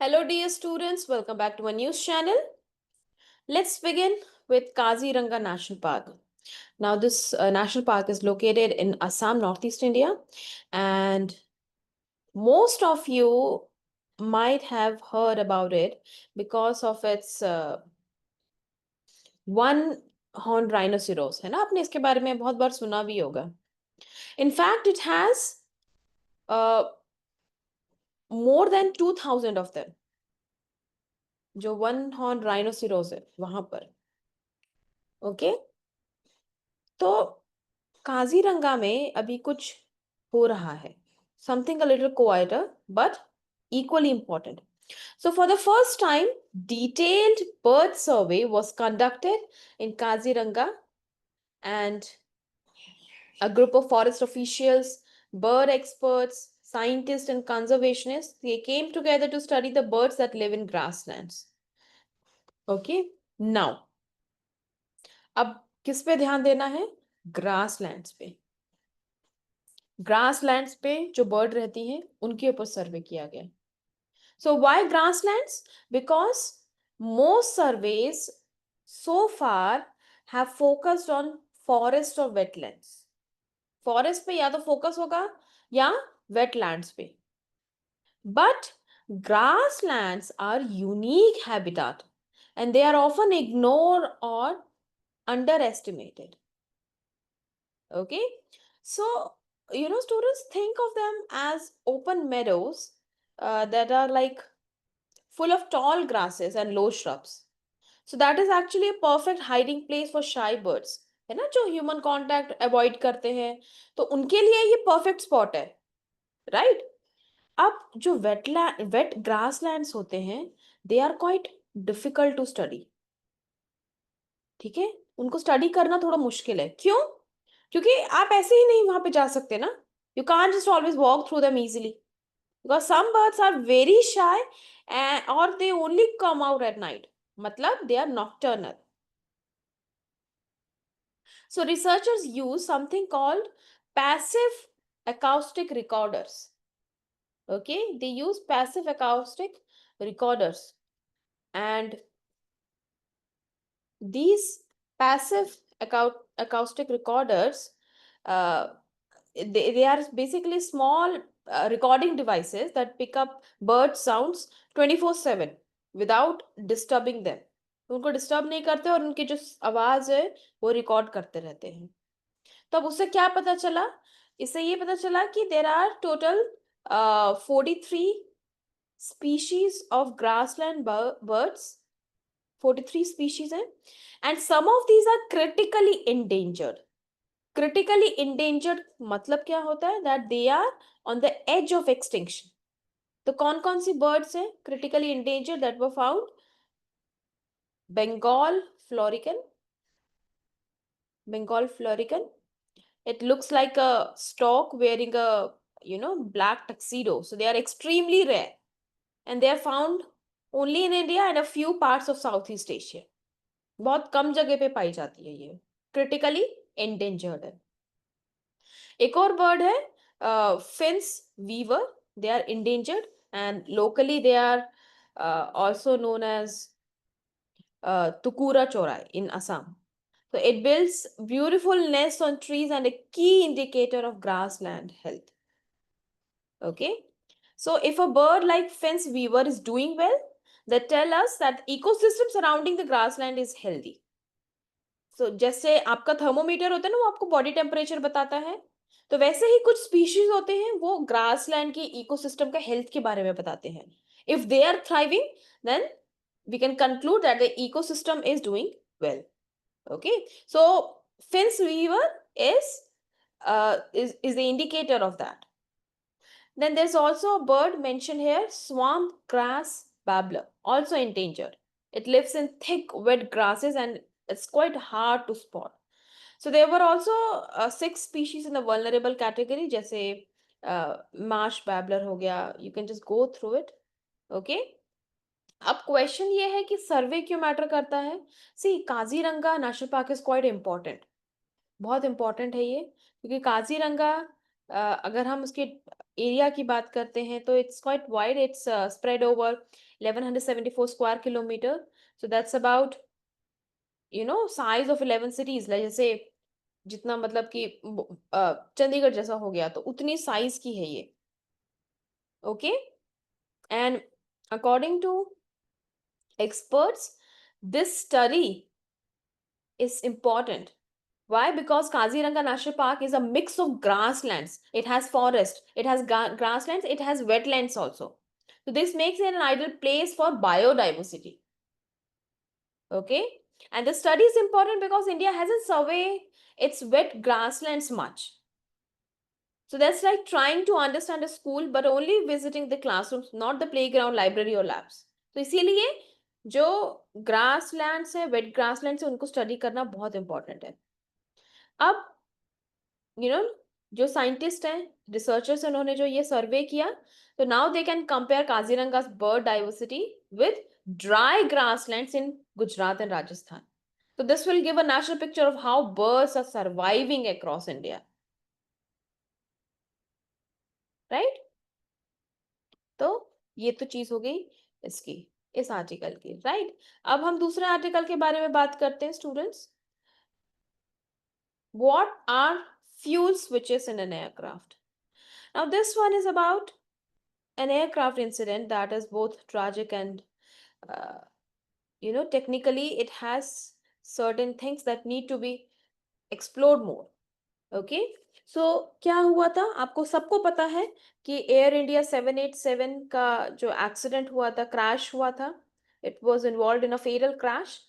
Hello, dear students. Welcome back to my news channel. Let's begin with Kaziranga National Park. Now, this national park is located in Assam, Northeast India, and most of you might have heard about it because of its one horned rhinoceros. है ना, आपने इसके बारे में बहुत बार सुना भी होगा. In fact, it has more than 2000 of them. जो वन हॉर्न राइनोसिरोस है वहां पर. ओके, तो काजीरंगा में अभी कुछ हो रहा है. Something a little quieter but equally important. So for the first time, detailed bird survey was conducted in Kaziranga, and a group of forest officials, bird experts, scientists and conservationists, they came together to study the birds that live in grasslands. Okay, now अब किस पे ध्यान देना है? Grasslands पे. Grasslands पे जो bird रहती हैं उनके ऊपर सर्वे किया गया. So why grasslands? Because most surveys so far have focused on forest और वेटलैंड्स. फॉरेस्ट पे या तो फोकस होगा या वेटलैंड्स पे. But grasslands are unique habitat and they are often ignored or underestimated. Okay, so students, think of them as open meadows that are like full of tall grasses and low shrubs. So that is actually a perfect hiding place for shy birds, है ना, जो human contact avoid करते हैं, तो उनके लिए ये perfect spot है. राइट. अब जो वेट ग्रासलैंड्स होते हैं, they are quite difficult to study. ठीक है, उनको स्टडी करना थोड़ा मुश्किल है. क्यों? क्योंकि आप ऐसे ही नहीं वहां पे जा सकते ना. You can't just always walk through them easily because some birds are very shy और they only come out at night. मतलब they are nocturnal. So researchers use something called passive acoustic recorders. Okay, they use passive acoustic recorders, and these passive acoustic recorders, uh, they are basically small recording devices that pick up bird sounds 24/7 without disturbing them. उनको disturb नहीं करते और उनकी जो आवाज है वो record करते रहते हैं. तो अब उससे क्या पता चला? इससे ये पता चला कि there are total 43 species of grassland birds. 43 species हैं, and some of these are critically endangered. Critically endangered मतलब क्या होता है? That they are on the edge of extinction. तो कौन कौन सी birds हैं critically endangered that were found? Bengal florican. Bengal florican. It looks like a stork wearing a black tuxedo. So they are extremely rare, and they are found only in India and a few parts of Southeast Asia. बहुत कम जगह पे पाई जाती है ये. Critically endangered है. एक और bird है Finn's weaver. They are endangered and locally they are also known as Tukura chorai in Assam. So it builds beautiful nests on trees and a key indicator of grassland health. Okay, so if a bird like fence weaver is doing well, that tell us that ecosystem surrounding the grassland is healthy. So जैसे आपका thermometer होता है ना, वो आपको body temperature बताता है, तो वैसे ही कुछ स्पीशीज होते हैं वो ग्रासलैंड के इकोसिस्टम का हेल्थ के बारे में बताते हैं. If they are thriving, then we can conclude that the ecosystem is doing well. Okay, so fence weaver is the indicator of that. Then there's also a bird mentioned here, swamp grass babbler, also endangered. It lives in thick wet grasses and it's quite hard to spot. So there were also 6 species in the vulnerable category, जैसे marsh babbler हो गया. You can just go through it. Okay. अब question ये है कि survey क्यों matter करता है? See, Kaziranga national park is quite important. बहुत इम्पोर्टेंट है ये, क्योंकि काजीरंगा अगर हम उसके एरिया की बात करते हैं तो it's quite wide. It's spread over 1174 square kilometer. So that's about, size of 11 cities. like जैसे जितना मतलब कि चंडीगढ़ जैसा हो गया, तो उतनी साइज की है ये. Okay. And according to experts, this study is important. Why? Because Kaziranga National Park is a mix of grasslands. It has forest, it has grasslands, it has wetlands also. So this makes it an ideal place for biodiversity. Okay. And the study is important because India hasn't surveyed its wet grasslands much. So that's like trying to understand a school but only visiting the classrooms, not the playground, library or labs. तो इसीलिए जो grasslands है, wait grasslands है, उनको study करना बहुत important है. अब जो साइंटिस्ट हैं, रिसर्चर्स, उन्होंने जो ये सर्वे किया, तो now they can compare Kaziranga bird diversity with dry grasslands in Gujarat and Rajasthan. So this will give a national picture of how birds are surviving across India. Right? तो ये तो चीज हो गई इसकी, इस आर्टिकल की. राइट. अब हम दूसरे आर्टिकल के बारे में बात करते हैं students. What are fuel switches in an aircraft? Now this one is about an aircraft incident that is both tragic and uh, technically it has certain things that need to be explored more. Okay. So क्या हुआ था, आपको सबको पता है कि air India 787 का जो एक्सीडेंट हुआ था, क्रैश हुआ था, it was involved in a fatal crash.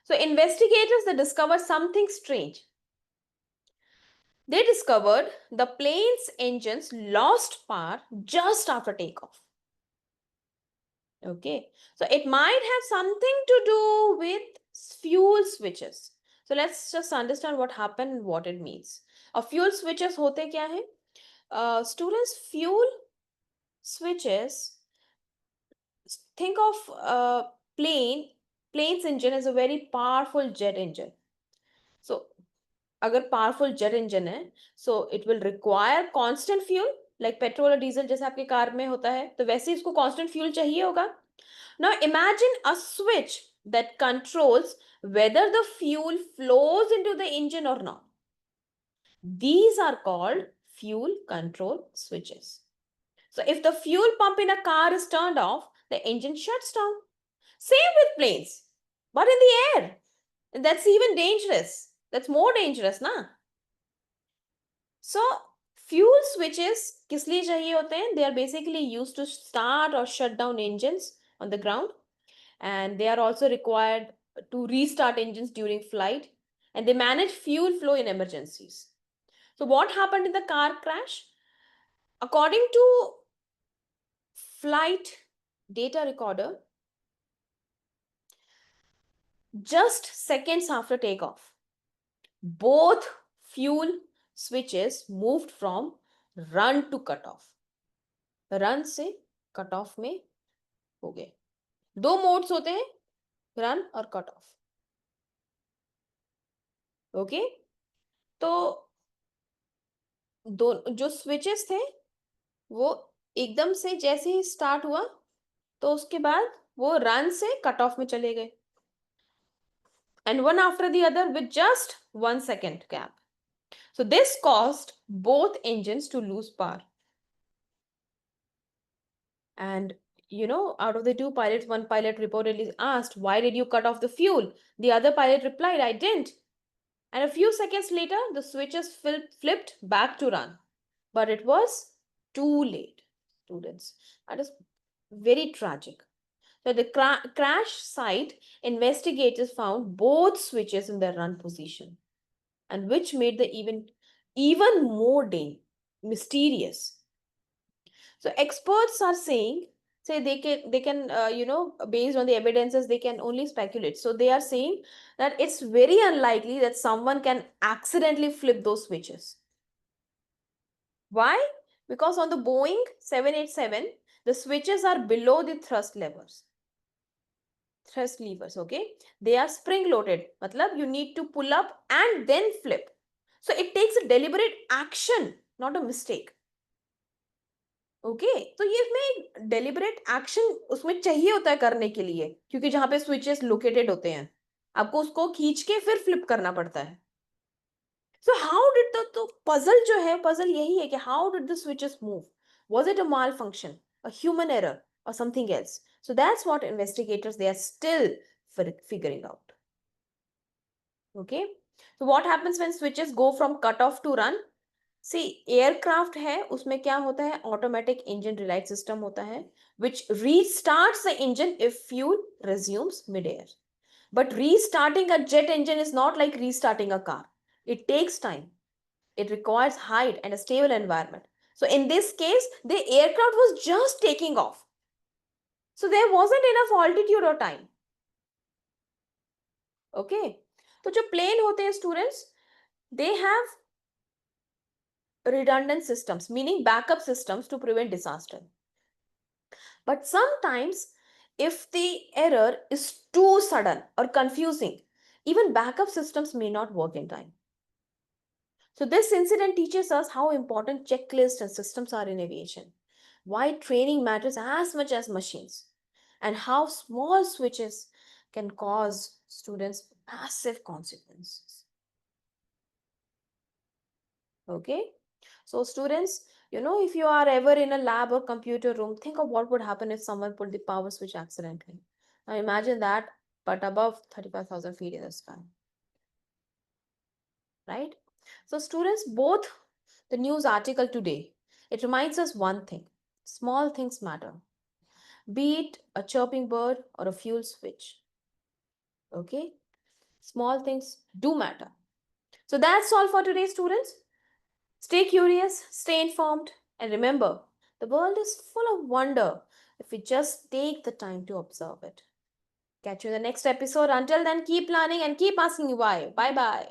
So investigators they discover something strange. They discovered the plane's engines lost power just after takeoff. Okay, so it might have something to do with fuel switches. So let's just understand what happened and what it means. Fuel switches होते क्या है? Students, fuel switches, think of plane's engine is a very powerful jet engine. So अगर powerful jet engine है, so it will require constant fuel, like petrol और diesel जैसे आपके car में होता है, तो वैसे इसको कांस्टेंट फ्यूल चाहिए होगा. Now imagine a switch that controls whether the fuel flows into the engine or not. These are called fuel control switches. So if the fuel pump in a car is turned off, the engine shuts down. Same with planes, but in the air. And that's even dangerous. That's more dangerous, na? So fuel switches किस लिए चाहिए होते हैं? They are basically used to start or shut down engines on the ground, and they are also required to restart engines during flight, and they manage fuel flow in emergencies. So what happened in the car crash? According to flight data recorder, just seconds after takeoff, both fuel switches moved from run to cutoff. Run से cut off में हो गए. दो modes होते हैं, run और cut off. Okay. तो दो जो स्विचेस थे वो एकदम से जैसे ही स्टार्ट हुआ, तो उसके बाद वो रन से कट ऑफ में चले गए, and one after the other with just 1 second gap. So this caused both engines to lose power. And out of the two pilots, one pilot reportedly asked, "Why did you cut off the fuel?" The other pilot replied, "I didn't." And a few seconds later, the switches flipped back to run. But it was too late, students. That is very tragic. So the crash site, investigators found both switches in their run position, and which made the even more mysterious. So experts are saying, say they can based on the evidences, they can only speculate. So they are saying that it's very unlikely that someone can accidentally flip those switches. Why? Because on the Boeing 787, the switches are below the thrust levers. Okay, they are spring loaded. Matlab you need to pull up and then flip. So it takes a deliberate action, not a mistake. Okay, तो ये इसमें deliberate action उसमें चाहिए होता है करने के लिए, क्योंकि जहां पे स्विचेस लोकेटेड होते हैं आपको उसको खींच के फिर फ्लिप करना पड़ता है. सो हाउ डिड द, तो पजल जो है, पजल यही है कि how did the switches move, was it a malfunction, a human error और something else. So that's what investigators they are still figuring out. Okay, so what happens when switches go from cut off to run? See aircraft है उसमें क्या होता है, automatic engine Relight system होता है which restarts the engine if fuel resumes mid air. But restarting a jet engine is not like restarting a car. It takes time. It requires height and a stable environment. So in this case, the aircraft was just taking off. So there wasn't enough altitude or time. Okay. तो जो plane होते हैं students, they have redundant systems, meaning backup systems to prevent disaster. But sometimes, if the error is too sudden or confusing, even backup systems may not work in time. So, this incident teaches us how important checklists and systems are in aviation, why training matters as much as machines, and how small switches can cause students massive consequences. Okay, so students, if you are ever in a lab or computer room, think of what would happen if someone pulled the power switch accidentally. Now imagine that, but above 35,000 feet in the sky, right? So students, both the news article today, it reminds us one thing: small things matter, be it a chirping bird or a fuel switch. Okay, small things do matter. So that's all for today, students. Stay curious, stay informed, and remember, the world is full of wonder if we just take the time to observe it. Catch you in the next episode. Until then, keep learning and keep asking why. Bye bye.